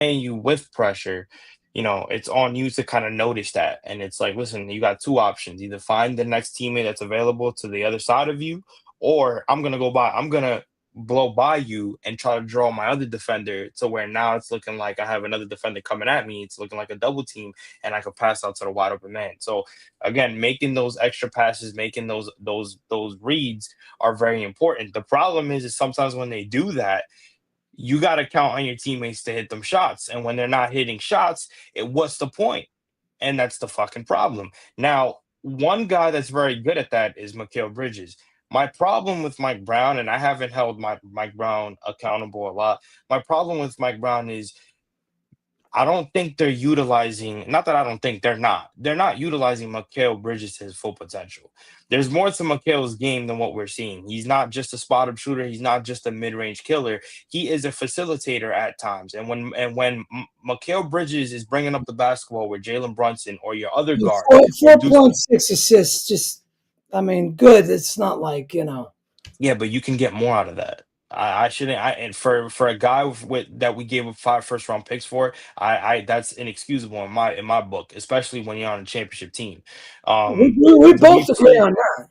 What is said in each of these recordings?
playing you with pressure, it's on you to kind of notice that. And it's like, listen, you got two options. Either find the next teammate that's available to the other side of you, or I'm gonna blow by you and try to draw my other defender to where now it's looking like I have another defender coming at me. It's looking like a double team and I could pass out to the wide open man. So again, making those extra passes, making those reads are very important. The problem is sometimes when they do that, you got to count on your teammates to hit them shots. And when they're not hitting shots, what's the point? And that's the fucking problem. Now, one guy that's very good at that is Mikal Bridges. My problem with Mike Brown, and I haven't held Mike Brown accountable a lot. My problem with Mike Brown is I don't think they're utilizing, not that I don't think they're not utilizing Mikal Bridges to his full potential. There's more to Mikal's game than what we're seeing. He's not just a spot up shooter. He's not just a mid-range killer. He is a facilitator at times. And when Mikal Bridges is bringing up the basketball with Jalen Brunson or your other guard, or 4.6 assists, just, I mean, good. It's not like, yeah, but you can get more out of that. I shouldn't. And for a guy with that we gave up 5 first-round picks for, I that's inexcusable in my book, especially when you're on a championship team. we both We've agree seen on that.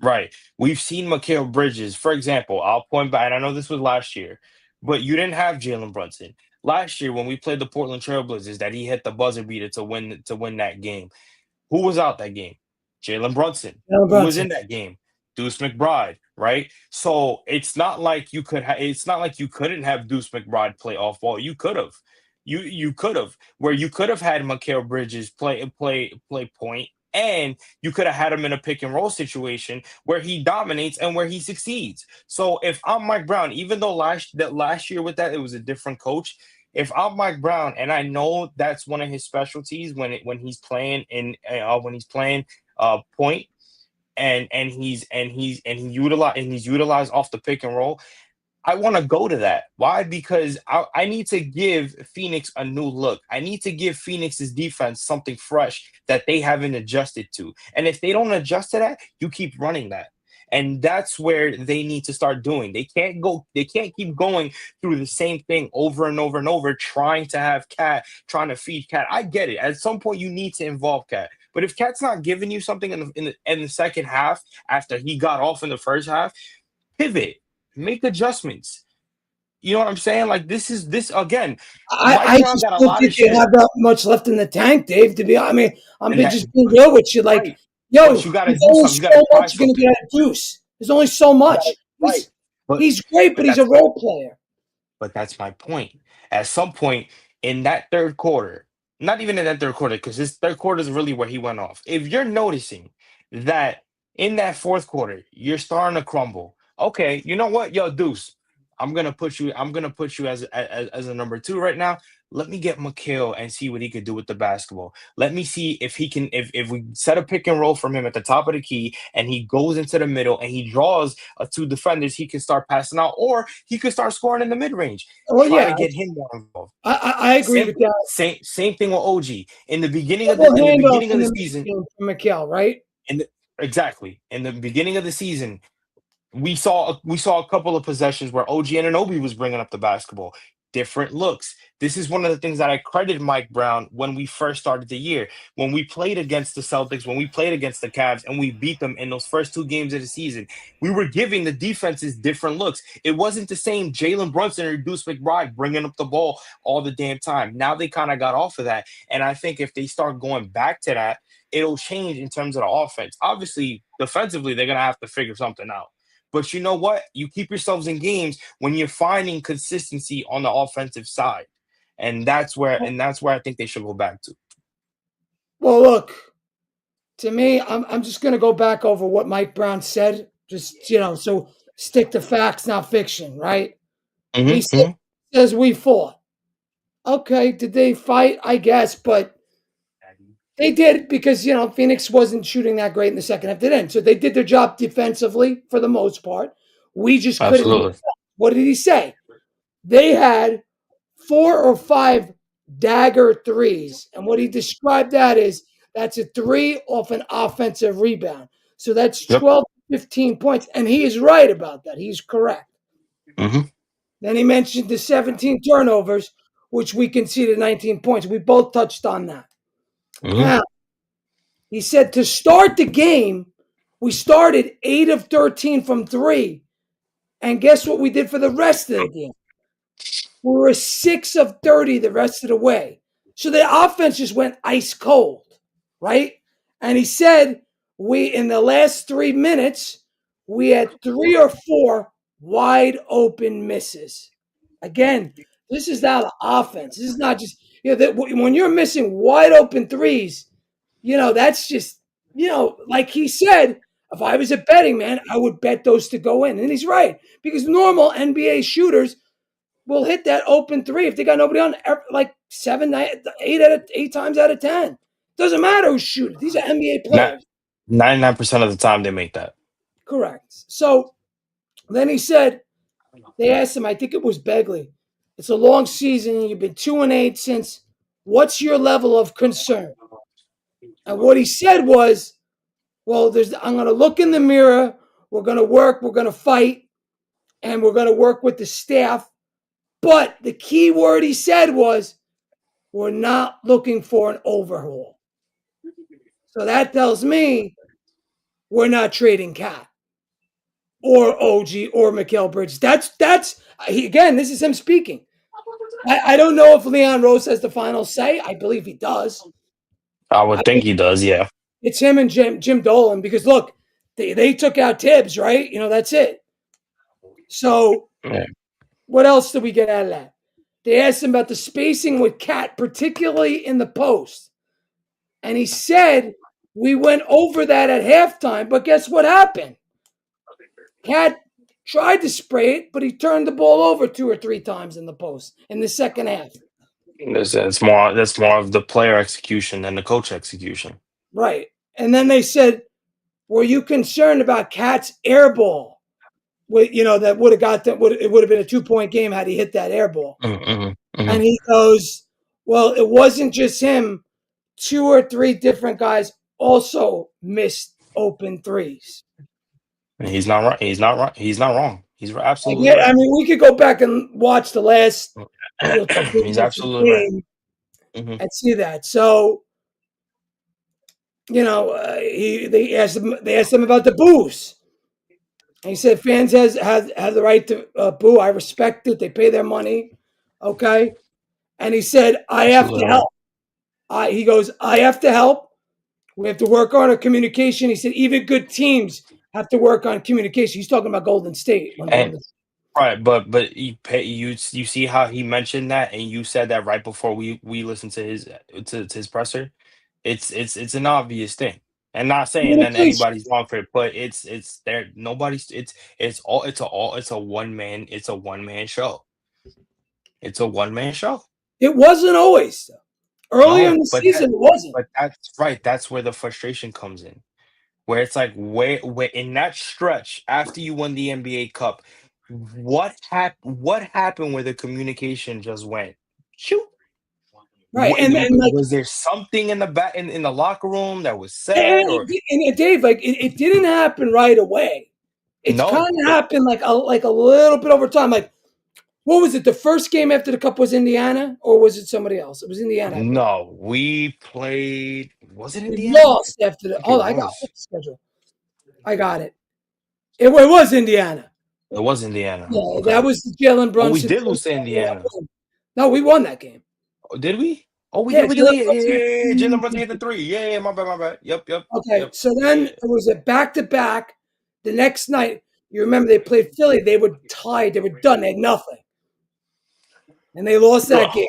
right. We've seen Mikal Bridges, for example. I'll point back, and I know this was last year, but you didn't have Jalen Brunson last year when we played the Portland Trailblazers. That he hit the buzzer beater to win that game. Who was out that game? Jalen Brunson. Jalen Who was Brunson. in that game? Deuce McBride, right? So it's not like it's not like you couldn't have Deuce McBride play off ball. You could have. You could have, where you could have had Mikal Bridges play point, and you could have had him in a pick and roll situation where he dominates and where he succeeds. So if I'm Mike Brown, even though last year with that it was a different coach, if I'm Mike Brown and I know that's one of his specialties when he's playing point, he's utilized off the pick and roll, I want to go to that. Why? Because I need to give Phoenix a new look. I need to give Phoenix's defense something fresh that they haven't adjusted to. And if they don't adjust to that, you keep running that. And that's where they need to start doing. They can't keep going through the same thing over and over and over, trying to feed Cat. I get it. At some point you need to involve Cat. But if Cat's not giving you something in the second half after he got off in the first half, pivot, make adjustments. You know what I'm saying? Like this again. Mike I Brown just got a don't lot of think they shit, have that much left in the tank, Dave. To be, I mean, I'm and that just being real with you. Like, right. But yo, you got to there's do only something. You got to so try much you're gonna something. get out of Deuce. There's only so You got to much. right. But He's great, but but he's a that's role player. But that's my point. At some point in that third quarter, not even in that third quarter, because his third quarter is really where he went off. If you're noticing that in that fourth quarter, you're starting to crumble. Okay, you know what? Yo, Deuce, I'm gonna put you as a number two right now. Let me get Mikal and see what he could do with the basketball. Let me see if he can if we set a pick and roll from him at the top of the key and he goes into the middle and he draws two defenders, he can start passing out, or he could start scoring in the mid range. Well, Try yeah, to get him more involved. I agree Same with that. same thing with OG in the beginning of Double handoff the in the season. game from Mikal, right? In the, exactly in the beginning of the season, we saw a couple of possessions where OG Anunoby was bringing up the basketball. Different looks. This is one of the things that I credit Mike Brown when we first started the year. When we played against the Celtics, when we played against the Cavs, and we beat them in those first two games of the season, we were giving the defenses different looks. It wasn't the same Jalen Brunson or Deuce McBride bringing up the ball all the damn time. Now they kind of got off of that. And I think if they start going back to that, it'll change in terms of the offense. Obviously, defensively, they're going to have to figure something out. But you know what? You keep yourselves in games when you're finding consistency on the offensive side. And that's where I think they should go back to. Well, look, to me, I'm just gonna go back over what Mike Brown said. Just so stick to facts, not fiction, right? He Mm-hmm. says we fought. Okay, did they fight? I guess, but they did because Phoenix wasn't shooting that great in the second half. They didn't, so they did their job defensively for the most part. We just couldn't hit. Absolutely. What did he say? They had 4 or 5 dagger threes, and what he described that is that's a three off an offensive rebound. So that's Yep. 12, 15 points, and he is right about that. He's correct. Mm-hmm. Then he mentioned the 17 turnovers, which we conceded 19 points. We both touched on that. Mm-hmm. Now, he said to start the game, we started 8 of 13 from 3. And guess what we did for the rest of the game? We were 6 of 30 the rest of the way. So the offense just went ice cold, right? And he said we in the last 3 minutes, we had 3 or 4 wide open misses. Again, this is not an offense. This is not just when you're missing wide open threes, that's just like he said, if I was a betting man, I would bet those to go in. And he's right, because normal NBA shooters will hit that open three if they got nobody on, like 8 times out of 10. Doesn't matter who's shooting. These are NBA Not players. 99% of the time they make that. Correct. So then he said, they asked him, I think it was Begley, it's a long season. You've been 2-8 since. What's your level of concern? And what he said was, well, I'm going to look in the mirror. We're going to work. We're going to fight. And we're going to work with the staff. But the key word he said was, we're not looking for an overhaul. So that tells me we're not trading Cat or OG or Mikal Bridges. Again, this is him speaking. I don't know if Leon Rose has the final say. I believe he does. I would think he does, yeah. It's him and Jim Dolan, because look, they took out Tibbs, right? That's it. So Yeah. what else did we get out of that? They asked him about the spacing with Cat, particularly in the post. And he said, we went over that at halftime, but guess what happened? Cat tried to spray it, but he turned the ball over 2 or 3 times in the post in the second half. That's more of the player execution than the coach execution. Right. And then they said, were you concerned about Cat's air ball? That would have it would have been a 2-point game had he hit that air ball. Mm-hmm. And he goes, well, it wasn't just him. 2 or 3 different guys also missed open threes. He's not right. He's not right. He's not wrong. He's absolutely I right. mean, we could go back and watch the last couple He's minutes of the absolutely right. game Mm-hmm. and see that. So, they asked him about the boos. And he said fans have the right to boo. I respect it. They pay their money. Okay. And he said, I have to Absolutely right. help. He goes, I have to help. We have to work on our communication. He said, even good teams have to work on communication. He's talking about Golden State. And right, but you see how he mentioned that, and you said that right before we listened to his presser. It's an obvious thing, and not saying that Communication. anybody's wrong for it, but it's there. Nobody's it's a one man show. It's a one man show. It wasn't always. Earlier in No, the season, it wasn't. but that's right. That's where the frustration comes in. Where it's like, where in that stretch after you won the NBA Cup, what happened where the communication just went? Shoot. Right. And like, Was there something in the back in the locker room that was said, or and Dave, like it didn't happen right away. It's kind no? of happened like a little bit over time. Like, what was it? The first game after the Cup was Indiana, or was it somebody else? It was Indiana, I believe. No, we played. Was it We Indiana? lost after I the. think it Hold on, I got was. the schedule. I got it. It was Indiana. It was Indiana. Yeah, that Okay. was the Jalen Oh, we Brunson. did lose to Indiana. No, we won that game. Oh, did we? Oh, we Yeah, did. We did. Jalen Yeah, Brunson. Jalen Brunson hit the three. Yeah, my bad, my bad. Yep, yep, Okay, yep. so then it was a back-to-back. The next night, you remember they played Philly. They were tied. They were done. They had nothing, and they lost that game.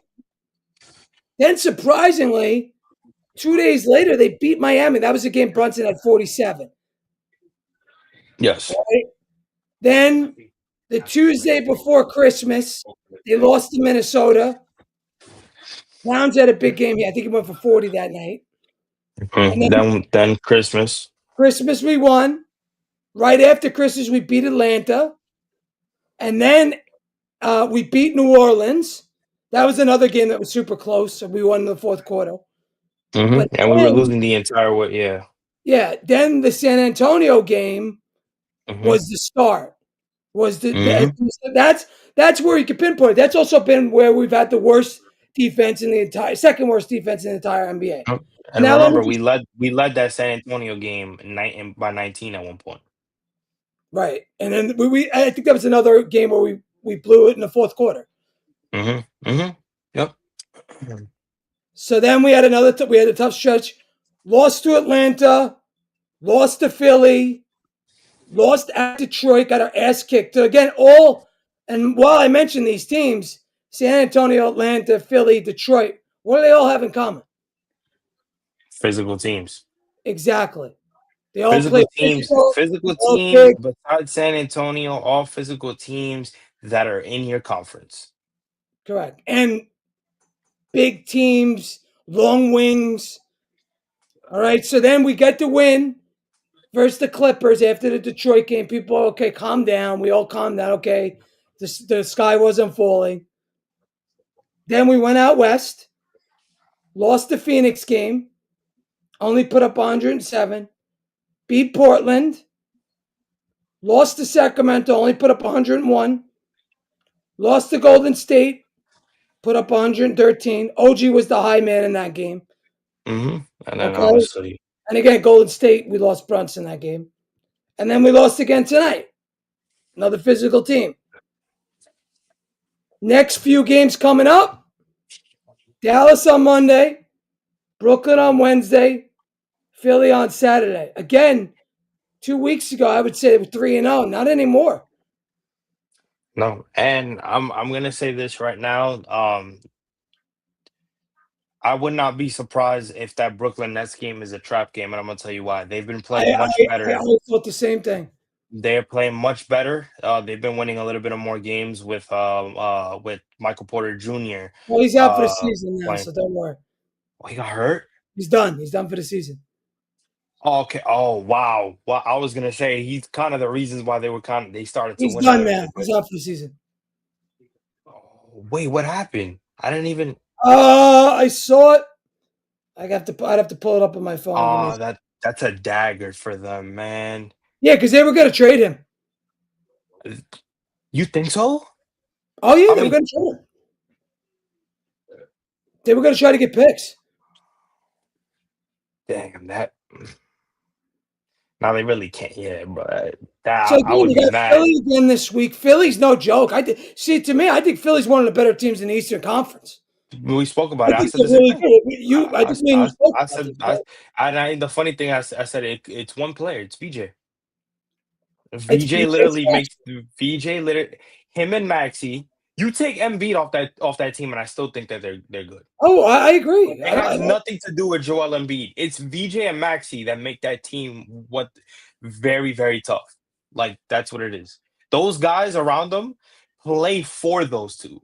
Then, surprisingly, 2 days later, they beat Miami. That was the game Brunson had 47. Yes. Right? Then, the Tuesday before Christmas, they lost to Minnesota. Towns had a big game here. I think he went for 40 that night. And Then Christmas. Christmas, we won. Right after Christmas, we beat Atlanta. And then we beat New Orleans. That was another game that was super close. And we won in the fourth quarter. But And we were then, losing the entire way. Yeah. yeah, then the San Antonio game hmm was the start. Was hmm that's where you can pinpoint it. That's also been where we've had the worst defense in the entire second worst defense in the entire NBA. Yep. And Now let me remember, just we led that San Antonio game by 19 at one point. right, and then we I think that was another game where we blew it in the fourth quarter. Mm-hmm. Mm-hmm. Yep. So then we had we had a tough stretch, lost to Atlanta, lost to Philly, lost at Detroit, got our ass kicked. So again, and while I mentioned these teams, San Antonio, Atlanta, Philly, Detroit, what do they all have in common? Physical teams. Exactly. They all play physical, Physical all teams big, besides San Antonio, all physical teams that are in your conference. correct. And big teams, long wings. All right. So then we get the win versus the Clippers after the Detroit game. People, okay, calm down. We all calmed down. Okay. The sky wasn't falling. Then we went out west, lost the Phoenix game, only put up 107, beat Portland, lost to Sacramento, only put up 101, lost to Golden State, put up 113. OG was the high man in that game. Mm-hmm. And then Okay. obviously, And again, Golden State, we lost Brunson that game. And then we lost again tonight. Another physical team. Next few games coming up, Dallas on Monday, Brooklyn on Wednesday, Philly on Saturday. Again, 2 weeks ago, I would say they were 3-0. Not anymore. no. And I'm gonna say this right now. I would not be surprised if that Brooklyn Nets game is a trap game, and I'm gonna tell you why. They've been I, playing I, much I better. thought the same thing. They're playing much better. They've been winning a little bit of more games with Michael Porter Jr. Well, he's out for the season now, Playing. so don't worry. Oh, he got hurt. He's done. He's done for the season. Oh, okay. Oh, wow. Well, I was gonna say he's kind of the reasons why they started to He's win a done little now. bit. But He's out for the season. oh, wait, what happened? I didn't even. I saw it. I'd have to pull it up on my phone. Give me a Oh, that's a dagger for them, man. Yeah, because they were going to trade him. You think so? Oh yeah, I they were mean, going to trade him. They were going to try to get picks. damn that. Now they really can't. Yeah, but So that I again, would you be got mad. Philly again this week. Philly's no joke. See, to me, I think Philly's one of the better teams in the Eastern Conference. We spoke about I it. I think said they're the same really thing. good. I think me and you spoke I about said this. But the funny thing I said it's one player. It's VJ. it's VJ BJ's literally fault. makes VJ literally him and Maxi. You take Embiid off that team, and I still think that they're good. Oh, I agree. It has nothing to do with Joel Embiid. It's VJ and Maxi that make that team what very, very tough. Like that's what it is. Those guys around them play for those two.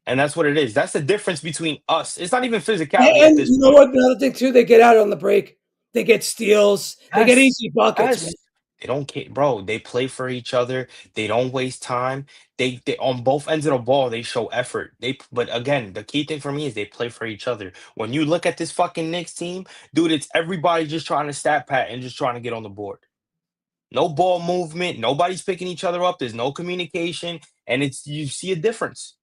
And that's what it is. That's the difference between us. It's not even physicality at And this you know point. what? Another thing too, they get out on the break. They get steals. They get Yes. easy buckets, man. Yes. They don't care, bro. They play for each other. They don't waste time. They on both ends of the ball, they show effort. But again, the key thing for me is they play for each other. When you look at this fucking Knicks team, dude, it's everybody just trying to stat pat and just trying to get on the board. No ball movement. Nobody's picking each other up. There's no communication, and it's you see a difference.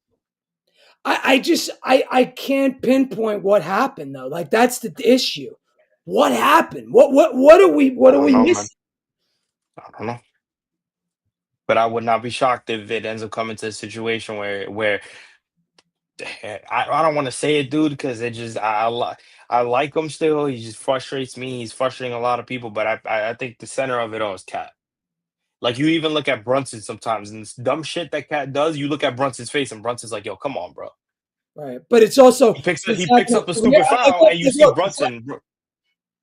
I can't pinpoint what happened though. Like that's the issue. What happened? What I are don't we know, man. missing? I don't know. But I would not be shocked if it ends up coming to a situation where I don't want to say it, dude, because it just I like him still. He just frustrates me. He's frustrating a lot of people, but I think the center of it all is Cat. Like you even look at Brunson sometimes, and this dumb shit that Cat does. You look at Brunson's face, and Brunson's like, "Yo, come on, bro." Right. But it's also He picks up a stupid foul, and you see Brunson.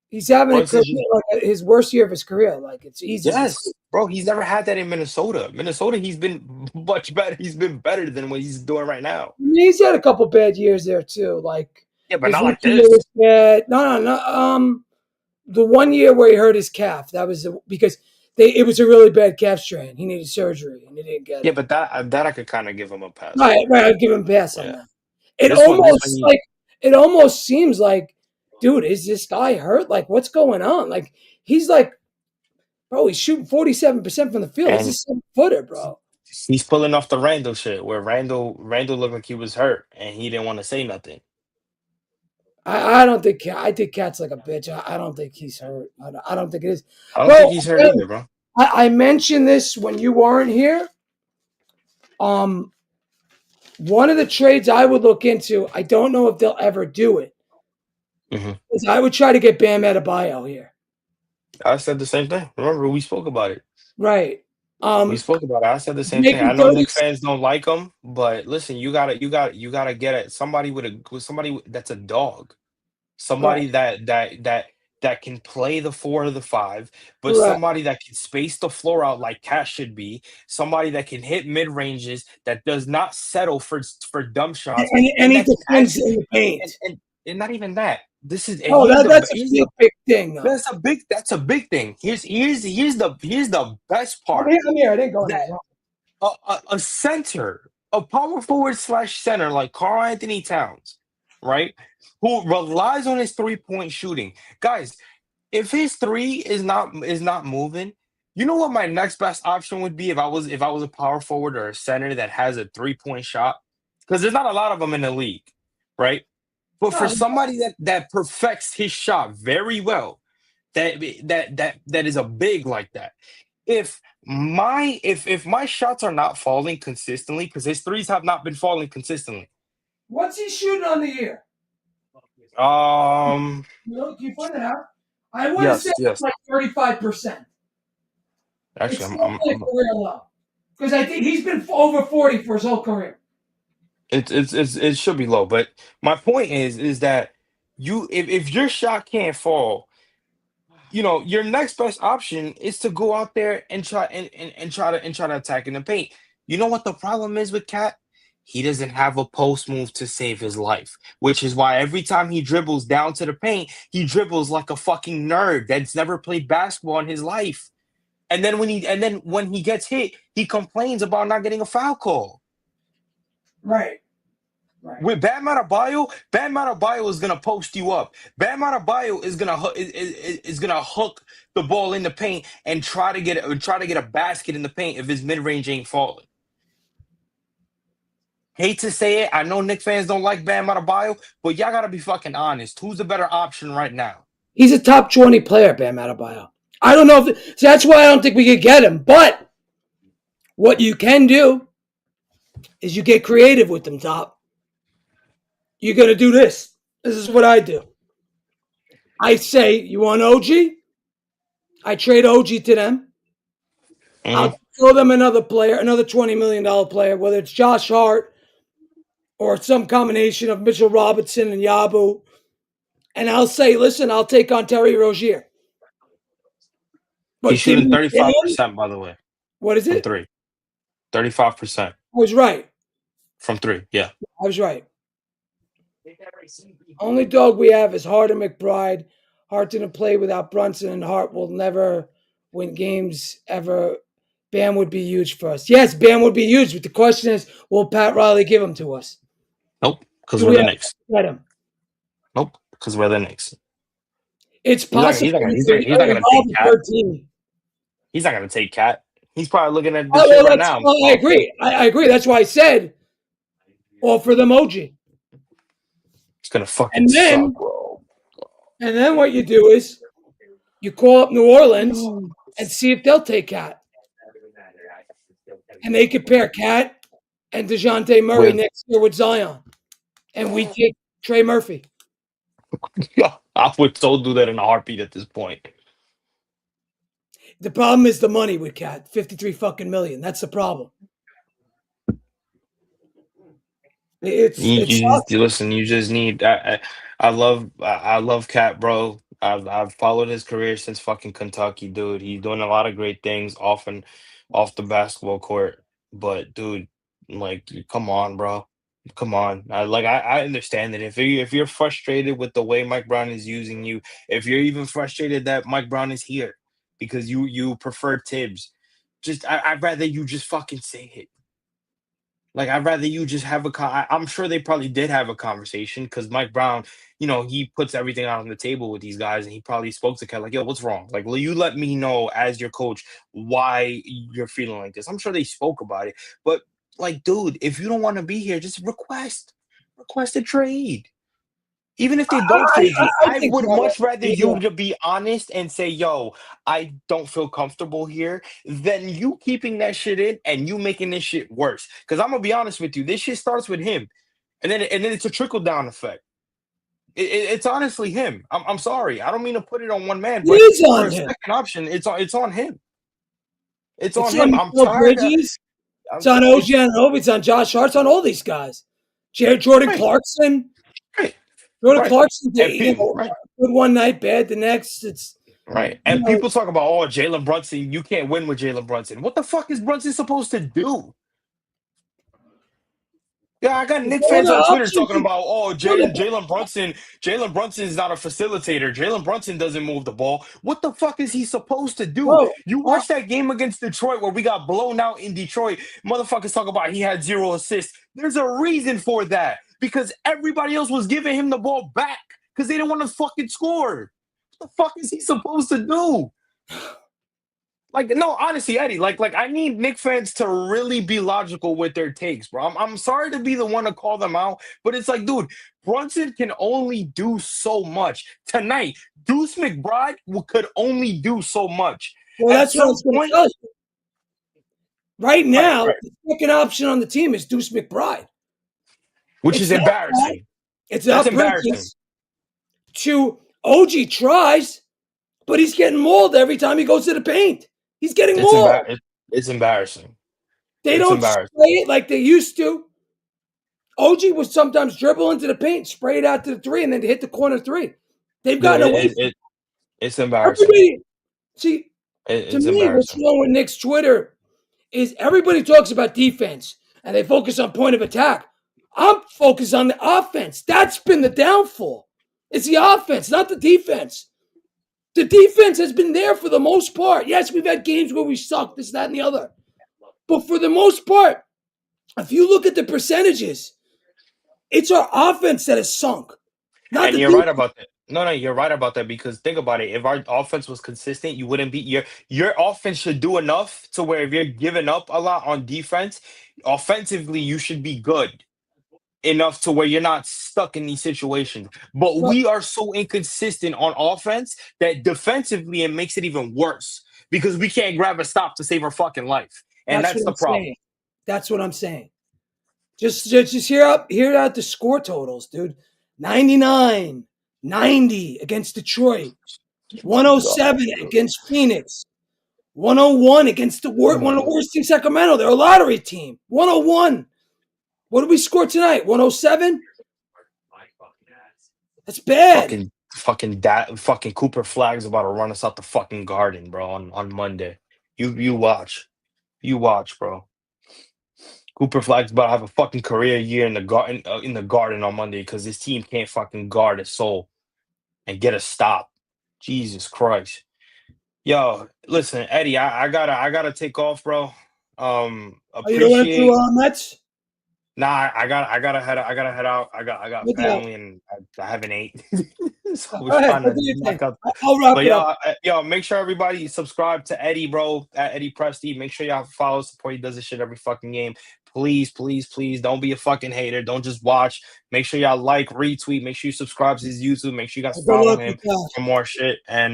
He's having a career, Brunson's just like his worst year of his career. Like it's easy to see. yes, bro. He's never had that in Minnesota. Minnesota, he's been much better. He's been better than what he's doing right now. I mean, he's had a couple bad years there too. Like Yeah, but his not like rookie year this. was bad. No. The 1 year where he hurt his calf, that was because it was a really bad calf strain. He needed surgery and he didn't get Yeah, it. but that I could kind of give him a pass Right, for. right. I'd give him a pass on Yeah, that. It this one, almost like it almost seems like, dude, is this guy hurt? Like, what's going on? Like, he's like, bro, he's shooting 47% from the field. He's a and 7-footer, bro. He's pulling off the Randall shit where Randall looked like he was hurt and he didn't want to say nothing. I don't think I think Cat's like a bitch. I don't think he's hurt. I don't think it is, I don't bro. think he's hurt either, bro. I mentioned this when you weren't here. Um, one of the trades I would look into. I don't know if they'll ever do it. Hmm. Is I would try to get Bam Adebayo here. I said the same thing. Remember, we spoke about it. Right. We Um, spoke about it. I said the same thing. I making know 30. Knicks fans don't like him, but listen, you gotta get it. Somebody with somebody that's a dog. Right. Somebody that can play the 4 or the 5, but Right. somebody that can space the floor out like Cat should be, somebody that can hit mid ranges, that does not settle for dumb shots, And and he that can defends in actually the paint. and not even that. This is and Oh, that's a big, big thing, though. that's a big thing. Here's the best part I'm here. I didn't go that anywhere. a center, a power forward slash center like Carl Anthony Towns, right? Who relies on his 3-point shooting. Guys, if his three is not moving, you know what my next best option would be if I was a power forward or a center that has a 3-point shot? Because there's not a lot of them in the league, right? But for Oh, somebody that perfects his shot very well, that is a big like that. If my shots are not falling consistently, because his threes have not been falling consistently. what's he shooting on the year? Um, Can you point it out? I want to say yes, it's yes. like 35%. It's Actually, still like career low because I think he's been over 40 for his whole career. it should be low, but my point is that if your shot can't fall, your next best option is to go out there and try to attack in the paint. You know what the problem is with Cat? He doesn't have a post move to save his life, which is why every time he dribbles down to the paint, he dribbles like a fucking nerd that's never played basketball in his life. And then when he gets hit, he complains about not getting a foul call. Right. Right. With Bam Adebayo is gonna post you up. Bam Adebayo is gonna hook the ball in the paint and try to get a basket in the paint if his mid range ain't falling. Hate to say it, I know Knicks fans don't like Bam Adebayo, but y'all gotta be fucking honest. Who's the better option right now? He's a top 20 player, Bam Adebayo. I don't know if so that's why I don't think we could get him. But what you can do is you get creative with them, Top. You're gonna do this. This is what I do. I say, you want OG? I trade OG to them. Mm-hmm. I'll throw them another player, another $20 million player, whether it's Josh Hart or some combination of Mitchell Robinson and Yabu. And I'll say, listen, I'll take on Terry Rozier. He's But give shooting me Bam. 35%, by the way, What is from it? three. 35% I was right. from three. Yeah. I was right. Only dog we have is Harden McBride. Hart didn't play without Brunson, and Hart will never win games ever. Bam would be huge for us. Yes, Bam would be huge, but the question is, will Pat Riley give him to us? Nope. Because Do we're we the have Knicks. to get him? Nope. Because we're the Knicks. It's possible He's not gonna all take the Cat. 13. He's not gonna take Cat. He's probably looking at this Oh, shit well, right now. I agree. I agree. That's why I said offer them OG. It's gonna fucking And suck, then, bro. and then what you do is you call up New Orleans and see if they'll take Cat. And they could pair Cat and DeJounte Murray With next year with Zion. And we take Trey Murphy. I would so do that in a heartbeat at this point. The problem is the money with Cat. 53 fucking million. That's the problem. It's Listen. You just need. I love Cat, bro. I've followed his career since fucking Kentucky, dude. He's doing a lot of great things off and off the basketball court. But dude, like, come on, bro. Come on. I understand that if you're frustrated with the way Mike Brown is using you, if you're even frustrated that Mike Brown is here because you prefer Tibbs, I'd rather you just fucking say it. Like, I'd rather you just have I'm sure they probably did have a conversation because Mike Brown, he puts everything out on the table with these guys, and he probably spoke to Ken like, "Yo, what's wrong? Like, will you let me know as your coach why you're feeling like this?" I'm sure they spoke about it, but like, dude, if you don't want to be here, just request a trade. Even if they don't trade you, I I think would that. much rather Yeah. you to be honest and say, "Yo, I don't feel comfortable here," than you keeping that shit in and you making this shit worse. Because I'm gonna be honest with you, this shit starts with him, and then it's a trickle down effect. It's honestly him. I'm sorry. I don't mean to put it on one man, It but is for on a him. second option, it's on him. It's It's on on him. I'm Mikal tired of. Bridges. It's on OG It's Anunoby. It's on Josh Hart. It's on all these guys. Jordan right, Clarkson. right, Jordan right, Clarkson, and people, right. good one night, bad the next. It's Right. you And know, people talk about, oh, Jalen Brunson, you can't win with Jalen Brunson. What the fuck is Brunson supposed to do? Yeah, I got there's Nick no fans other on Twitter option. talking about, oh, No, Jalen Brunson is not a facilitator. Jalen Brunson doesn't move the ball. What the fuck is he supposed to do? bro, You uh, watch that game against Detroit where we got blown out in Detroit. Motherfuckers talk about he had 0 assists. There's a reason for that because everybody else was giving him the ball back because they didn't want to fucking score. What the fuck is he supposed to do? Like, no, honestly, Eddie, like I need Nick fans to really be logical with their takes, bro. I'm sorry to be the one to call them out, but it's like, dude, Brunson can only do so much. Tonight, Deuce McBride could only do so much. well, At that's what I was some going to point, tell you. Right right, now, right, the second option on the team is Deuce McBride. which is It's not bad. embarrassing. It's That's not embarrassing. Bridges. To OG tries, but he's getting mauled every time he goes to the paint. He's getting It's mauled. it's embarrassing. They It's don't embarrassing. spray it like they used to. OG would sometimes dribble into the paint, spray it out to the three, and then hit the corner three. They've Dude, gotten away from it's embarrassing. everybody. See, to It's me, what's embarrassing. wrong with Nick's Twitter is everybody talks about defense and they focus on point of attack. I'm focused on the offense. That's been the downfall. It's the offense, not the defense. The defense has been there for the most part. Yes, we've had games where we suck, this, that, and the other. But for the most part, if you look at the percentages, it's our offense that has sunk, not And the you're right defense. about that. No, you're right about that because think about it. If our offense was consistent, you wouldn't be your offense should do enough to where if you're giving up a lot on defense, offensively you should be good enough to where you're not stuck in these situations. But Well, we are so inconsistent on offense that defensively it makes it even worse because we can't grab a stop to save our fucking life. And that's that's what the I'm problem. saying. That's what I'm saying. Just hear out the score totals, dude. 99, 90 against Detroit, God, 107 bro. against Phoenix, 101 against one of the worst teams, Sacramento. They're a lottery team. 101. What did we score tonight? 107? That's bad. Fucking Cooper Flag's about to run us out the fucking garden, bro, on Monday. You watch. You watch, bro. Cooper Flag's about to have a fucking career year in the garden on Monday because his team can't fucking guard a soul and get a stop. Jesus Christ. Yo, listen, Eddie, I gotta take off, bro. Oh, you don't want to do Appreciate. Mets? Nah, I gotta head out. I got No doubt. family and I haven't ate. So I Go was ahead. trying Go to do your knock thing. out. I'll wrap But it up. yo, make sure everybody subscribe to Eddie, bro, at Eddie Presty. Make sure y'all follow, support. He does this shit every fucking game. Please, please, please don't be a fucking hater. Don't just watch. Make sure y'all like, retweet. Make sure you subscribe to his YouTube. Make sure you guys Good follow luck him with that. for more shit. And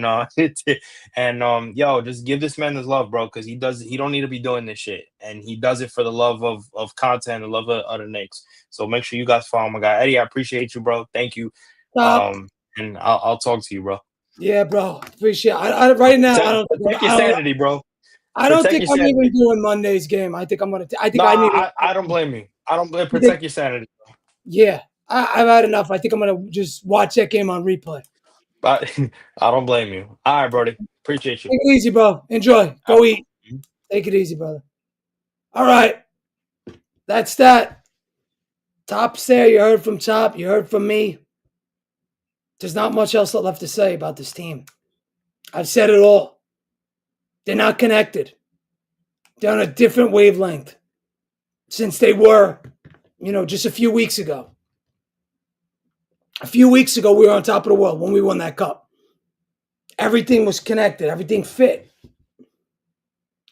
yo, just give this man his love, bro, because he don't need to be doing this shit. And he does it for the love of content, the love of the Knicks. So make sure you guys follow my guy. Eddie, I appreciate you, bro. Thank you. Stop. And I'll talk to you, bro. Yeah, bro. Appreciate it. Right now, Protect, protect your sanity, bro. I don't Protect think your I'm even sanity. doing Monday's game. I think I'm gonna. I think Nah, I need. I don't blame you. I don't blame. I think, Protect your sanity. yeah, I've had enough. I think I'm gonna just watch that game on replay. But I don't blame you. All right, Brody. Appreciate you. Take it easy, bro. Enjoy. All Go right. eat. Take it easy, brother. All right, that's that. Top's there. You heard from Top. You heard from me. There's not much else left to say about this team. I've said it all. They're not connected. They're on a different wavelength. since they were, just a few weeks ago. A few weeks ago, we were on top of the world when we won that cup. Everything was connected. Everything fit.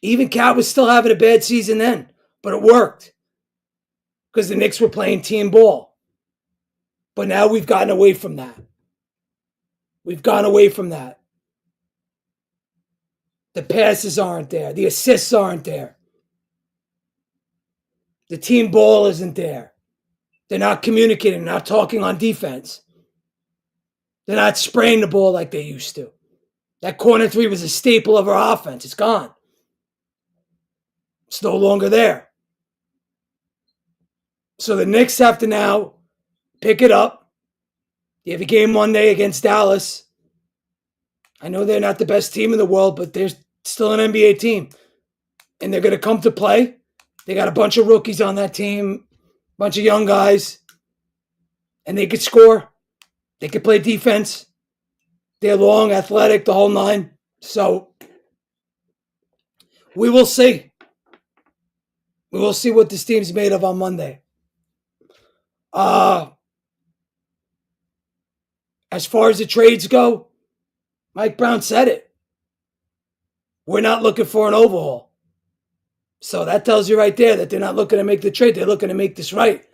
Even Cat was still having a bad season then, but it worked because the Knicks were playing team ball. But now we've gotten away from that. We've gone away from that. The passes aren't there. The assists aren't there. The team ball isn't there. They're not communicating, not talking on defense. They're not spraying the ball like they used to. That corner three was a staple of our offense. It's gone. It's no longer there. So the Knicks have to now pick it up. They have a game Monday against Dallas. I know they're not the best team in the world, but they're still an NBA team. And they're going to come to play. They got a bunch of rookies on that team, a bunch of young guys. And they could score. They could play defense. They're long, athletic, the whole nine. So we will see. We will see what this team's made of on Monday. As far as the trades go, Mike Brown said it. We're not looking for an overhaul. So that tells you right there that they're not looking to make the trade. They're looking to make this right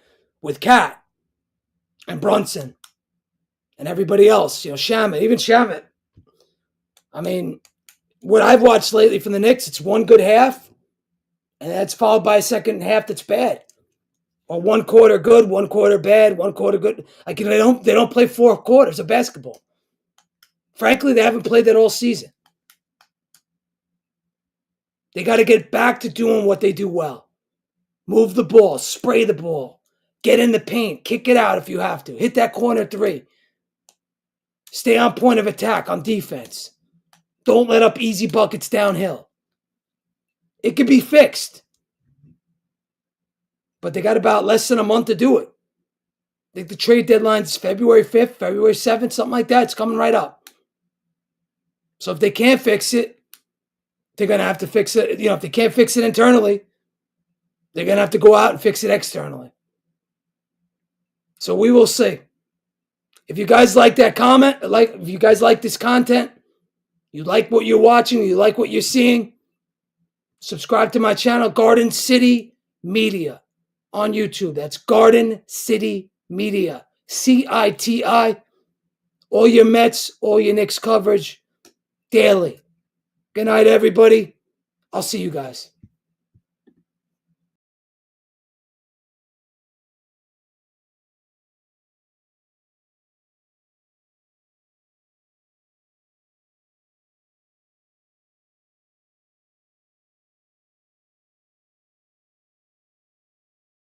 with Cat and Brunson and everybody else. Shamet, even Shamet. I mean, what I've watched lately from the Knicks, it's one good half, and that's followed by a second half that's bad. Or one quarter good, one quarter bad, one quarter good. Like, they don't play 4 quarters of basketball. Frankly, they haven't played that all season. They got to get back to doing what they do well. Move the ball, spray the ball, get in the paint, kick it out if you have to. Hit that corner three. Stay on point of attack on defense. Don't let up easy buckets downhill. It can be fixed. But they got about less than a month to do it. I think the trade deadline is February 5th, February 7th, something like that. It's coming right up. So if they can't fix it, they're going to have to fix it. If they can't fix it internally, they're going to have to go out and fix it externally. So we will see. If you guys like that comment, if you guys like this content, you like what you're watching, you like what you're seeing, subscribe to my channel, Garden City Media on YouTube. That's Garden City Media. CITI. All your Mets, all your Knicks coverage daily. Good night, everybody. I'll see you guys.